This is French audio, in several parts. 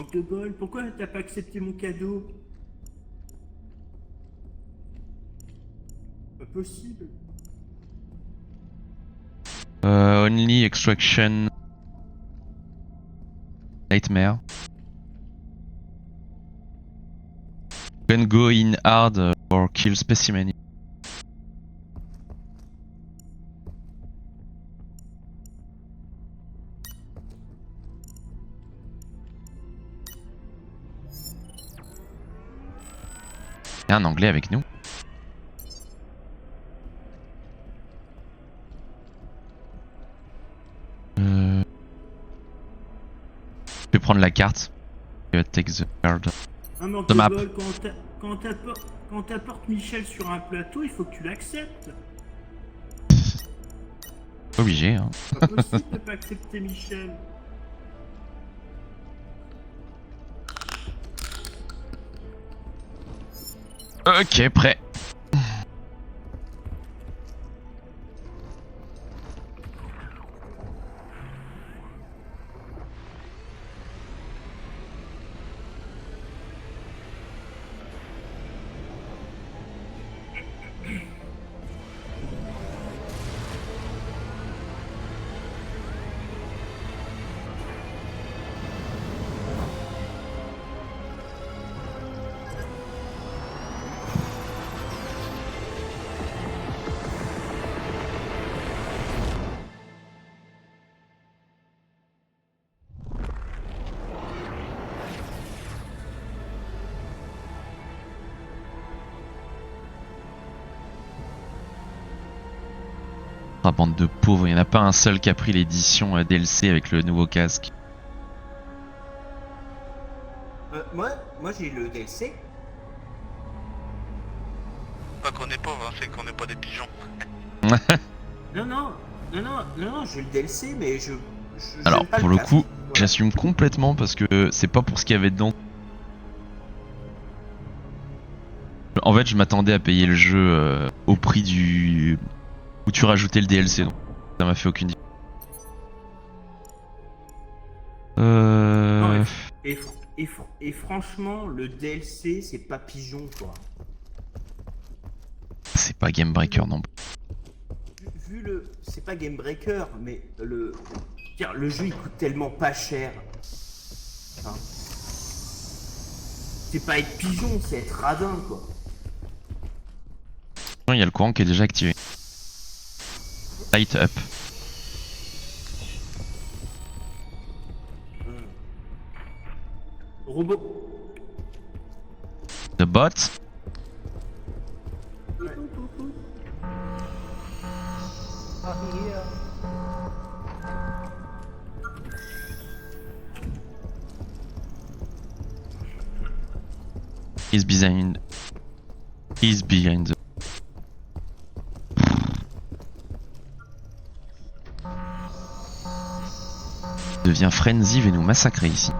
Manque de bol, pourquoi t'as pas accepté mon cadeau? Pas possible. Only extraction nightmare. Can go in hard or kill specimen. Il y a un anglais avec nous. Je vais prendre la carte. Take the card. Un manque The de map. bol, quand t'apportes Michel sur un plateau, il faut que tu l'acceptes. Pas obligé, hein. Pas possible de pas accepter Michel. Ok, prêt. Ah, bande de pauvres, il n'y en a pas un seul qui a pris l'édition DLC avec le nouveau casque. Moi j'ai le DLC. Pas qu'on est pauvre, hein, c'est qu'on n'est pas des pigeons. Non, j'ai le DLC, mais Alors, j'aime pas pour le casque. coup, Voilà. j'assume complètement parce que c'est pas pour ce qu'il y avait dedans. En fait, je m'attendais à payer le jeu au prix du où tu rajoutais le DLC, donc ça m'a fait aucune différence. Non, et franchement, le DLC, c'est pas pigeon, quoi. C'est pas Game Breaker non plus. C'est pas Game Breaker, mais le jeu il coûte tellement pas cher. Hein. C'est pas être pigeon, c'est être radin, quoi. Il y a le courant qui est déjà activé. Light up. Robot. The bot. Ouais. He's behind. He's behind the. Devient frenzy et nous massacrer ici.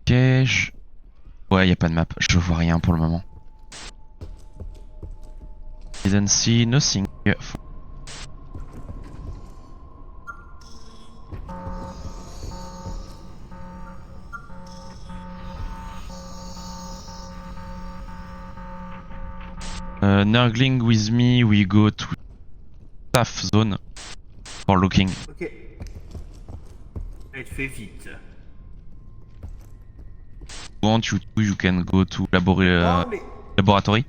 Ok, ouais, y a pas de map. Je vois rien pour le moment. Didn't see nothing. Nurgling with me, we go to staff zone for looking. Ok. Elle fait vite. Want you to, you can go to Non, mais. laboratory.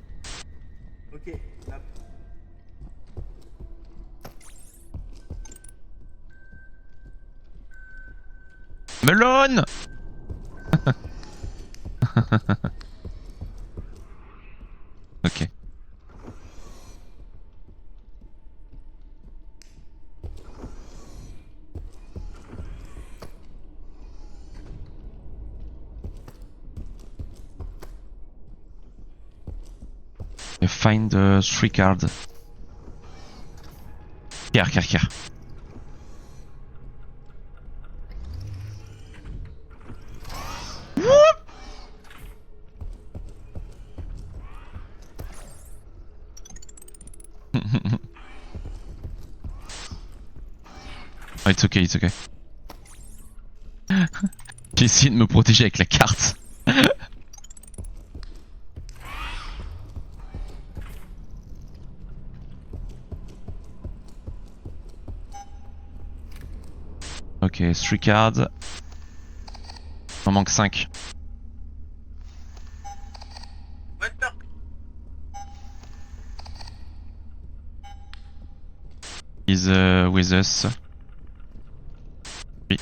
Ok. Là. Melon. Ok. Find the 3 card. Care. Oh, it's okay, it's okay. J'ai essayé de me protéger avec la carte. Ok, 3 cards. Il en manque 5. He's with us. Oui.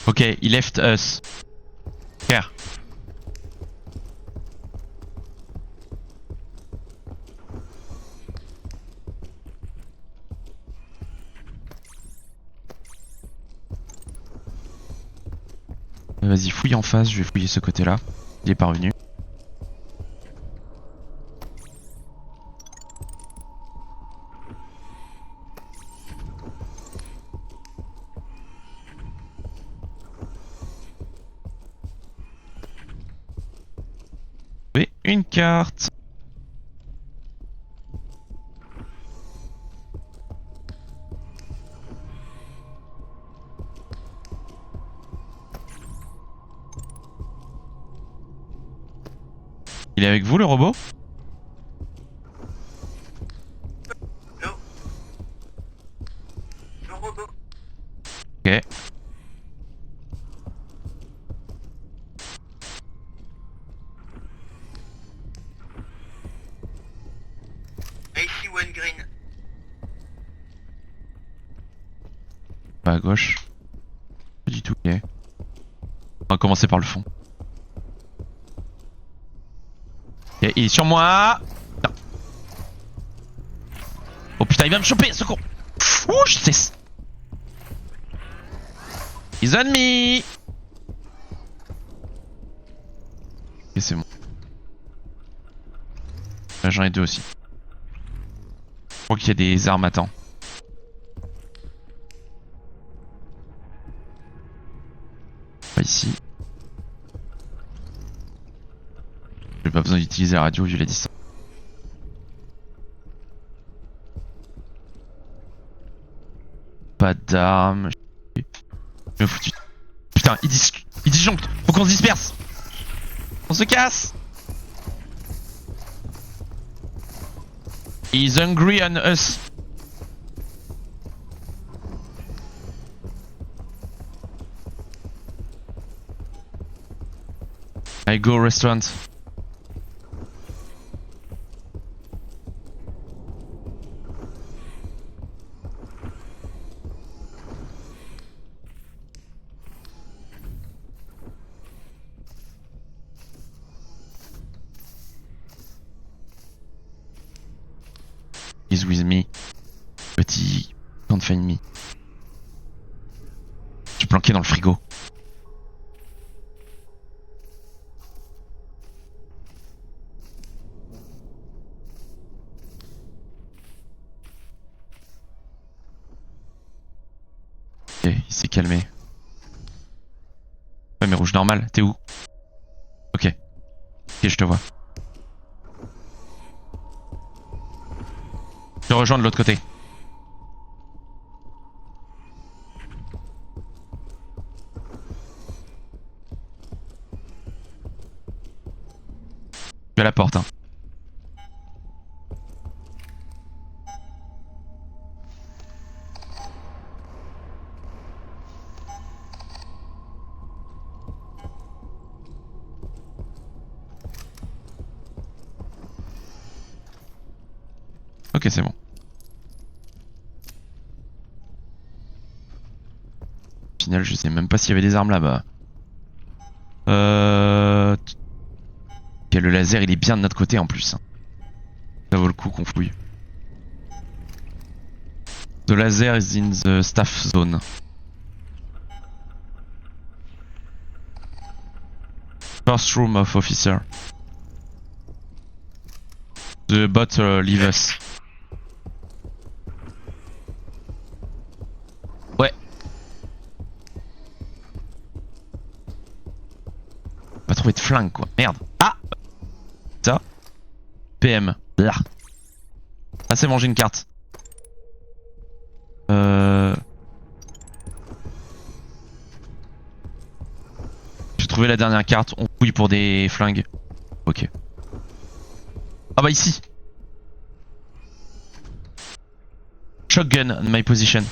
Ok, he left us. Here. Vas-y, fouille en face, je vais fouiller ce côté-là. Il est parvenu. Et une carte. Il est avec vous le robot? Non. Le robot. Ok. Ici one green. Pas à gauche. Pas du tout. Ok. On va commencer par le fond. Ok, il est sur moi. Putain. Oh putain, il va me choper, secours. Ouh, je sais. He's on me. Ok, c'est bon. Là, j'en ai 2 aussi. Je crois qu'il y a des armes à temps. Pas ici. J'ai pas besoin d'utiliser la radio vu la distance. Pas d'armes. Je me foutu. Putain, il disjoncte. Faut qu'on se disperse. On se casse. He's hungry on us. I go restaurant. He's with me. Petit, can't find me. Je suis planqué dans le frigo. Ok, il s'est calmé. Ouais, mais rouge normal, t'es où? Ok. Ok, je te vois. Je te rejoins de l'autre côté. Je suis à la porte, hein. Ok, c'est bon. Au final, je sais même pas s'il y avait des armes là-bas. Ok, le laser, il est bien de notre côté en plus. Ça vaut le coup qu'on fouille. The laser is in the staff zone. First room of officer. The bot leave us. Ouais. flingue quoi. Merde. Ah, ça. PM. Là. Ah, c'est bon, j'ai une carte. J'ai trouvé la dernière carte. On fouille pour des flingues. Ok. Ah bah ici. Shotgun on my position.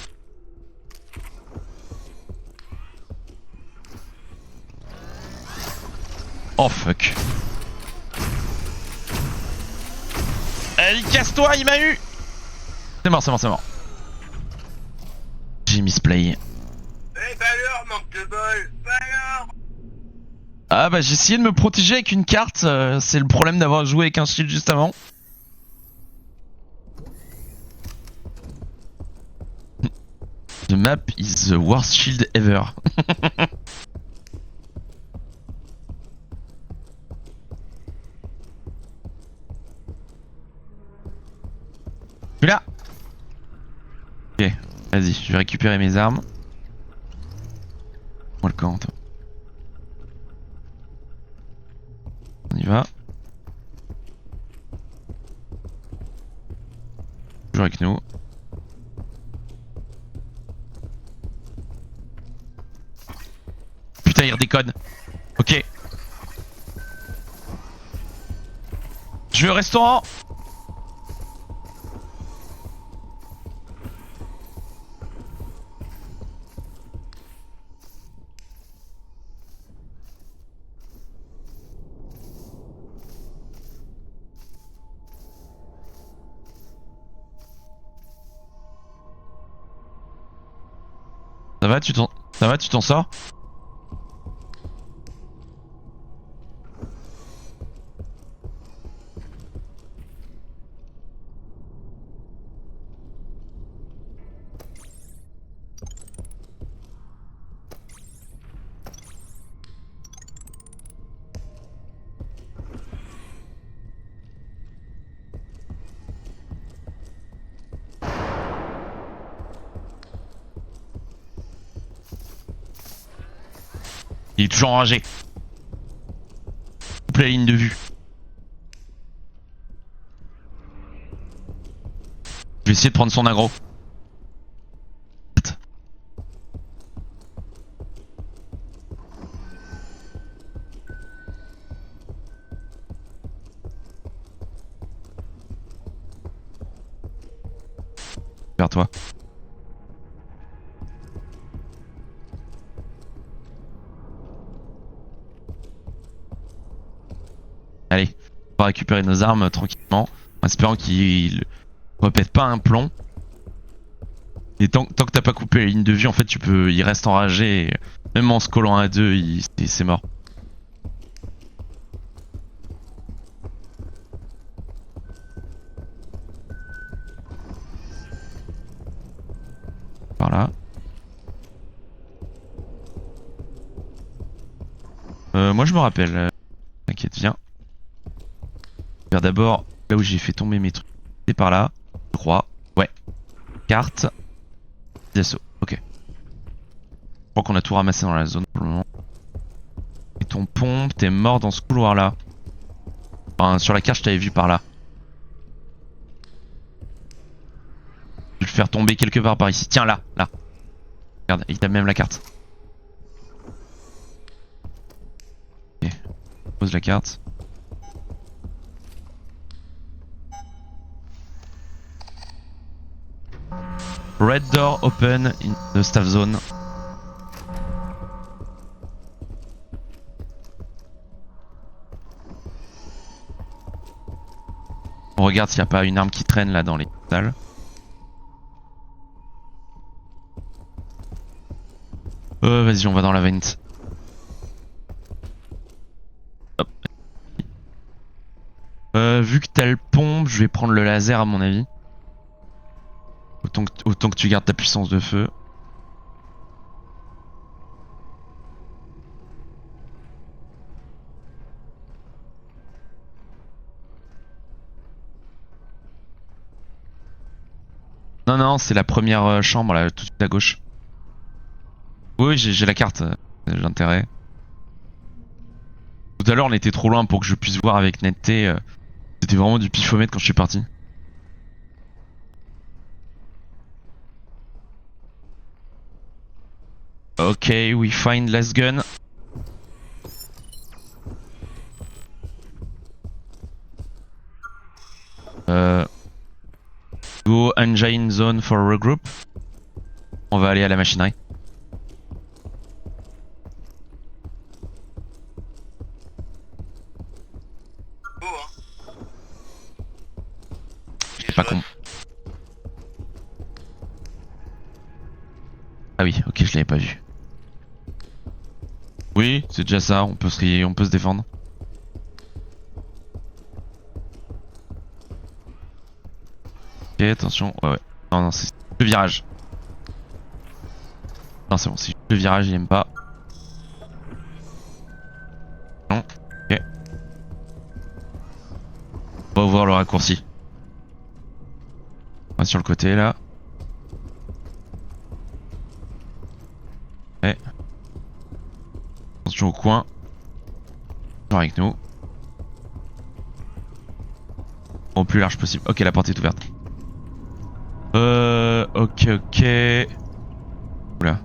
Oh fuck. Allez, casse-toi, il m'a eu. C'est mort, c'est mort, c'est mort. J'ai misplay. Eh bah alors, manque de bol. Bah alors. Ah bah j'ai essayé de me protéger avec une carte. C'est le problème d'avoir joué avec un shield juste avant. The map is the worst shield ever. Je suis là. Ok, vas-y, je vais récupérer mes armes. Moi le camp. On y va. Toujours avec nous. Putain, il redéconne. Ok. Je vais au restaurant. Ça va, tu t'en sors? Il est toujours enragé. Coupe la ligne de vue. Je vais essayer de prendre son aggro. Vers toi. Allez, on va récupérer nos armes tranquillement, en espérant qu'il répète pas un plomb. Et tant que t'as pas coupé la ligne de vue, en fait, il reste enragé. Et même en se collant à deux, c'est mort. Par là. Moi, je me rappelle. T'inquiète, viens. Faire d'abord là où j'ai fait tomber mes trucs. C'est par là. Je crois. Ouais. Carte. Assaut. Ok. Je crois qu'on a tout ramassé dans la zone pour le moment. Et ton pompe, t'es mort dans ce couloir là. Enfin, sur la carte, je t'avais vu par là. Je vais le faire tomber quelque part par ici. Tiens, là, là. Regarde, il t'a même la carte. Ok. Pose la carte. Red door open in the staff zone. On regarde s'il n'y a pas une arme qui traîne là dans les salles. Vas-y, on va dans la vente. Hop. Vu que t'as le pompe, je vais prendre le laser à mon avis. Autant que tu gardes ta puissance de feu. Non, non, c'est la première chambre là, tout de suite à gauche. Oui, j'ai la carte, j'ai l'intérêt. Tout à l'heure, on était trop loin pour que je puisse voir avec netteté. C'était vraiment du pifomètre quand je suis parti. Ok, we find last gun. Go engine zone for regroup. On va aller à la machinerie. Beau, hein. C'est pas con. Ah oui, ok, je l'avais pas vu. Oui, c'est déjà ça, on peut se défendre. Ok, attention, ouais. Non, non, c'est le virage. Non, c'est bon, c'est le virage, il aime pas. Non, ok. On va voir le raccourci. On va sur le côté là. Ouais. Attention au coin. Toujours avec nous. Au plus large possible. Ok, la porte est ouverte. Ok, ok. Oula.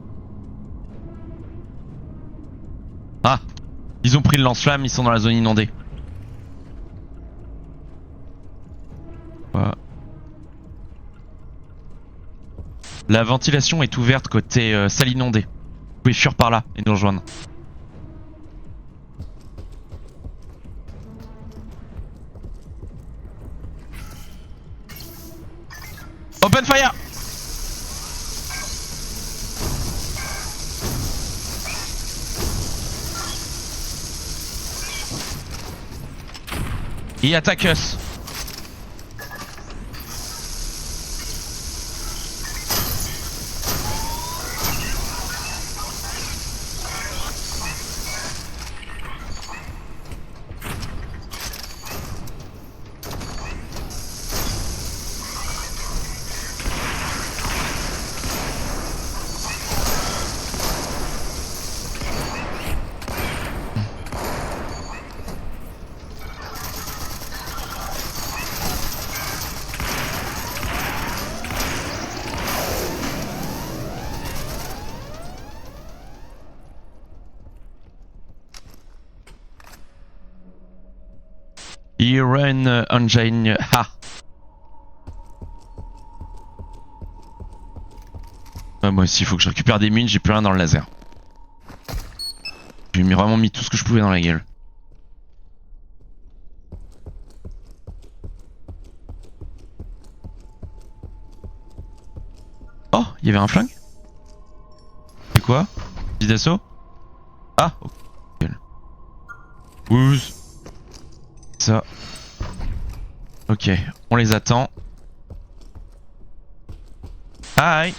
Ah! Ils ont pris le lance-flamme, ils sont dans la zone inondée. Voilà. La ventilation est ouverte côté salle inondée. Vous pouvez fuir par là et nous rejoindre. Open fire! Il attaque us. Iron engine. Ha! Moi aussi, il faut que je récupère des mines, j'ai plus rien dans le laser. J'ai vraiment mis tout ce que je pouvais dans la gueule. Oh, il y avait un flingue? C'est quoi? Petit d'assaut? Ah, ok. Ouh. Ça. Ok, on les attend. Hi.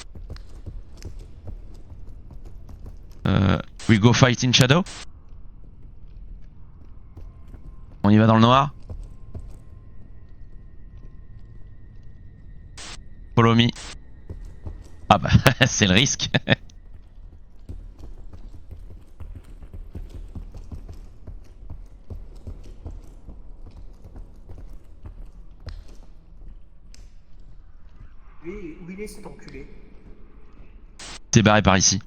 We go fight in shadow. On y va dans le noir. Follow me. Ah bah, c'est le risque. Où il est cet enculé? T'es barré par ici.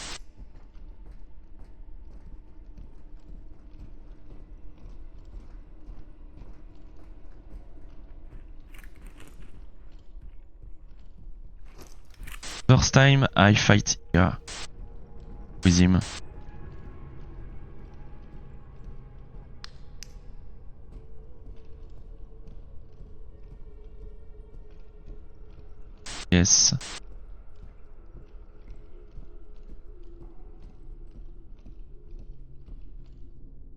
First time I fight here with him. Yes.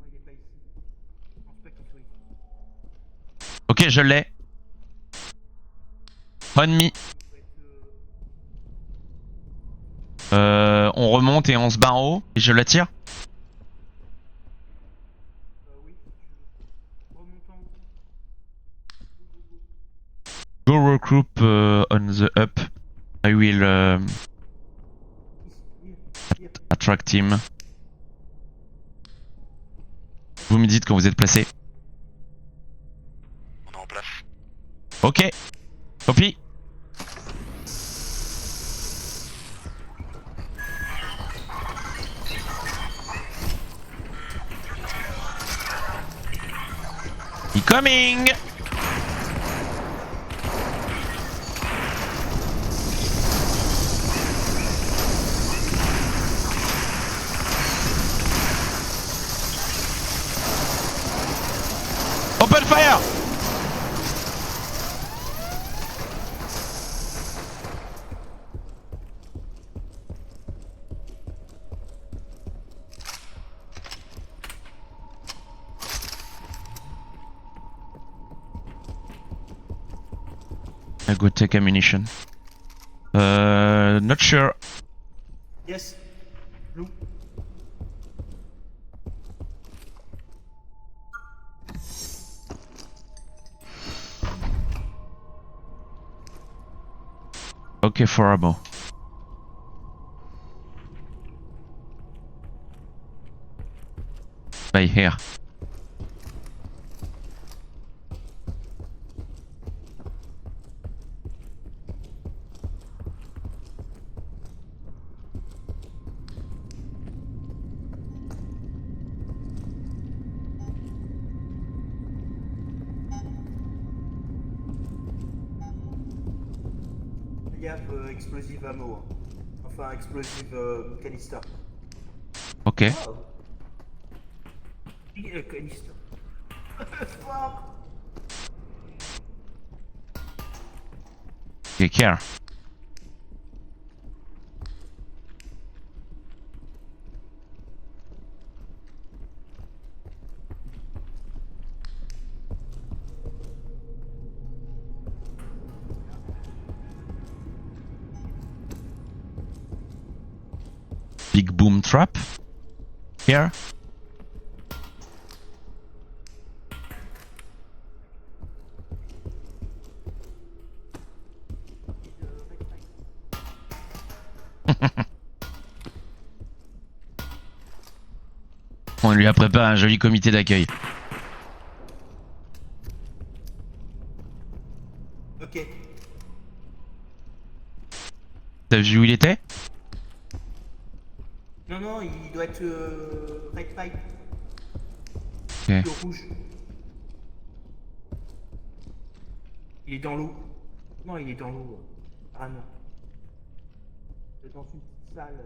Il est pas ici. Je pense pas qu'il soit ici. Ok, je l'ai. On me. On remonte et on se bat en haut et je la tire. Oui, si tu veux. Remonte en haut. Go regroup on the up. I will Here. attract him. Vous me dites quand vous êtes placé. On est en place. Ok. Copie. Incoming. Open fire. I go take ammunition. Not sure. Yes. Blue. Okay, for ammo. By here. Il y a explosive ammo. Hein. Enfin, explosive canister. Okay. Oh. Canister. Fuck. Take care. Big boom trap. Here. On lui a préparé un joli comité d'accueil. Ok. T'as vu où il était? Non, non, il doit être red pipe. Ok. Le rouge. Il est dans l'eau. Non, il est dans l'eau. Ah non. Il est dans une petite salle.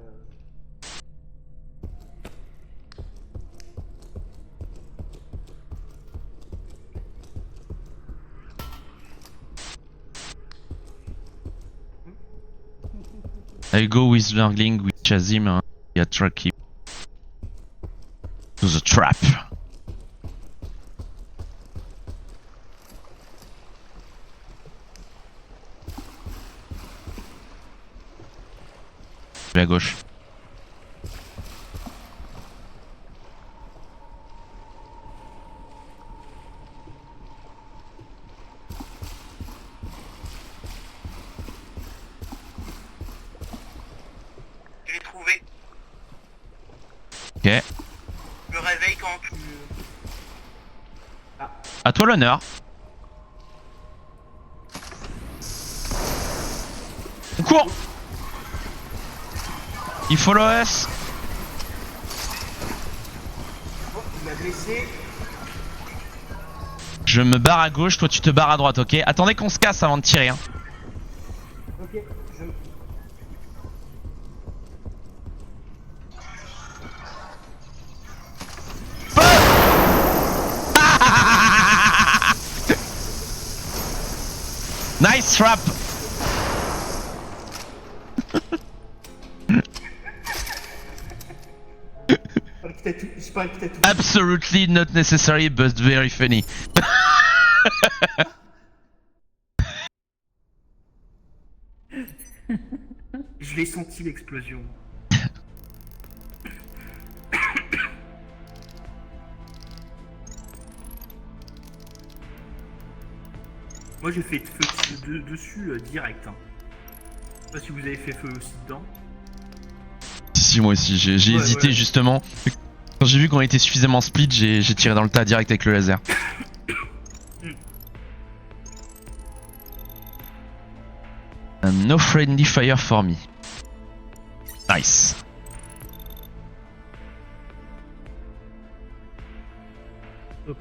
I go with Lurgling, we chase him and we attract him to the trap. Je vais à gauche. Je l'ai trouvé. Ok. Je me réveille quand tu... À toi l'honneur. On court. Il follow us. Oh, il m'a blessé. Je me barre à gauche, toi tu te barres à droite, ok? Attendez qu'on se casse avant de tirer, hein. Ok, je... Nice trap. Je parie que t'as tout. Absolutely not necessary, but very funny. Je l'ai senti l'explosion. Moi j'ai fait feu dessus direct. Hein. Je sais pas si vous avez fait feu aussi dedans. Si, moi aussi, j'ai Ouais, hésité ouais. justement. Quand j'ai vu qu'on était suffisamment split, j'ai tiré dans le tas direct avec le laser. No friendly fire for me. Nice. Oups.